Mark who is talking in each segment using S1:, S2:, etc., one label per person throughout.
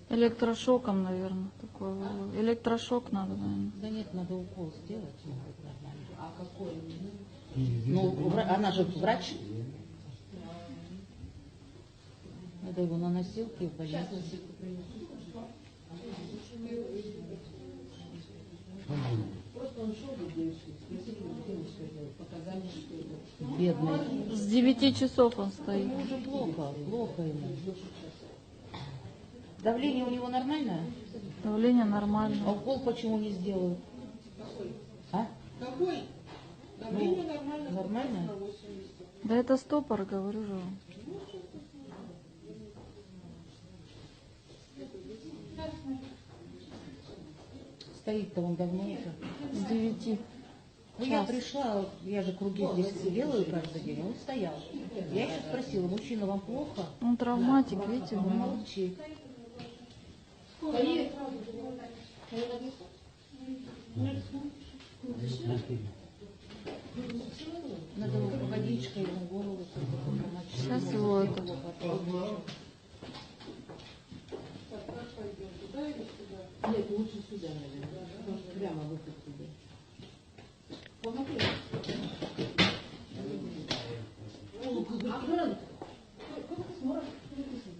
S1: Электрошоком, наверное, такой. Электрошок надо, наверное.
S2: Да нет, надо укол сделать, может, нормально. А какой? Ну, она же врач. Надо его на носилке в больнице. Бедный.
S1: С 9 часов он стоит.
S2: Ему уже плохо ему. Давление у него нормальное?
S1: Давление
S2: А
S1: нормальное.
S2: укол почему не сделают? А?
S3: Какой? Давление нормально.
S2: Нормально?
S1: Да это стопор, говорю же.
S2: Стоит-то он давно уже.
S1: С 9.
S2: Ну, я пришла, я же круги здесь делаю каждый день, он стоял. Я еще спросила, мужчина, вам плохо?
S1: Он травматик, видите,
S2: Он
S1: был.
S2: молчит. Надо водичкой ему голову помочь.
S1: Сейчас его это...
S3: Нет, лучше сюда, наверное. Потому что прямо выход туда. Помоги.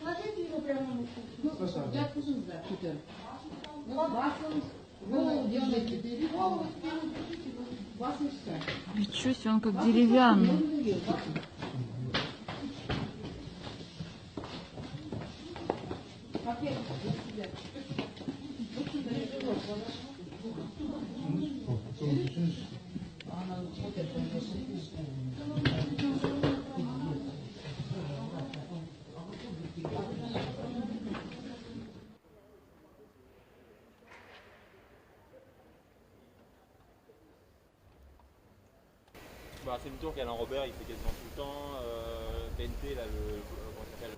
S3: Положите его прямо на руку. Я отпущу сюда. Супер. Голову держите. Голову вперед, держите. Вас и все.
S1: Ничего себе, он как деревянный.
S4: Bah, c'est une tour qu'Alain Robert il fait quasiment tout le temps. TNT, là, comment ça s'appelle?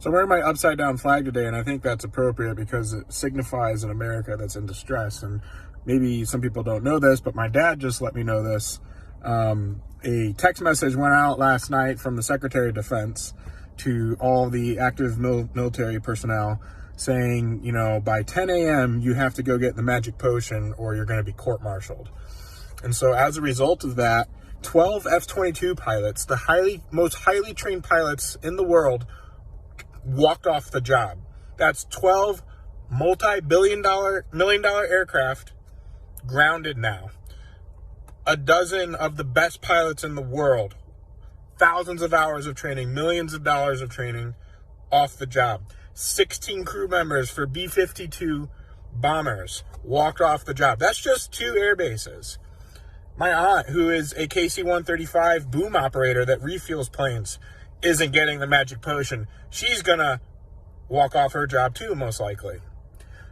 S5: So I'm wearing my upside down flag today, and I think that's appropriate because it signifies an America that's in distress. And maybe some people don't know this, but my dad just let me know this. A text message went out last night from the Secretary of Defense to all the active military personnel saying, you know, by 10 a.m. you have to go get the magic potion or you're going to be court-martialed. And so as a result of that, 12 F-22 pilots, the most highly trained pilots in the world, walked off the job. That's 12 million dollar aircraft grounded now. A dozen of the best pilots in the world, thousands of hours of training, millions of dollars of training, off the job. 16 crew members for B-52 bombers walked off the job. That's just 2 air bases. My aunt, who is a KC-135 boom operator that refuels planes, isn't getting the magic potion. She's gonna walk off her job too, most likely.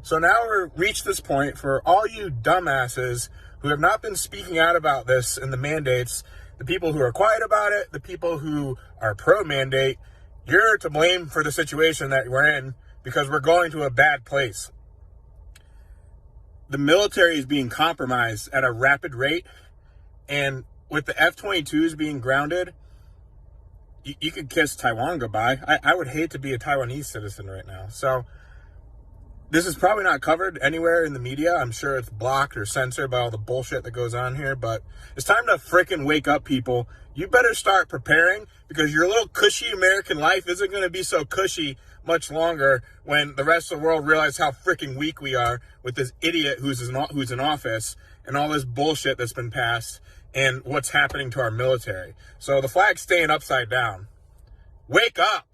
S5: So now we're reached this point for all you dumbasses who have not been speaking out about this and the mandates, the people who are quiet about it, the people who are pro-mandate, you're to blame for the situation that we're in because we're going to a bad place. The military is being compromised at a rapid rate, and with the F-22s being grounded, you could kiss Taiwan goodbye. I would hate to be a Taiwanese citizen right now. So this is probably not covered anywhere in the media. I'm sure it's blocked or censored by all the bullshit that goes on here, but it's time to frickin' wake up, people. You better start preparing because your little cushy American life isn't going to be so cushy much longer when the rest of the world realizes how frickin' weak we are with this idiot who's in office and all this bullshit that's been passed and what's happening to our military. So the flag's staying upside down. Wake up!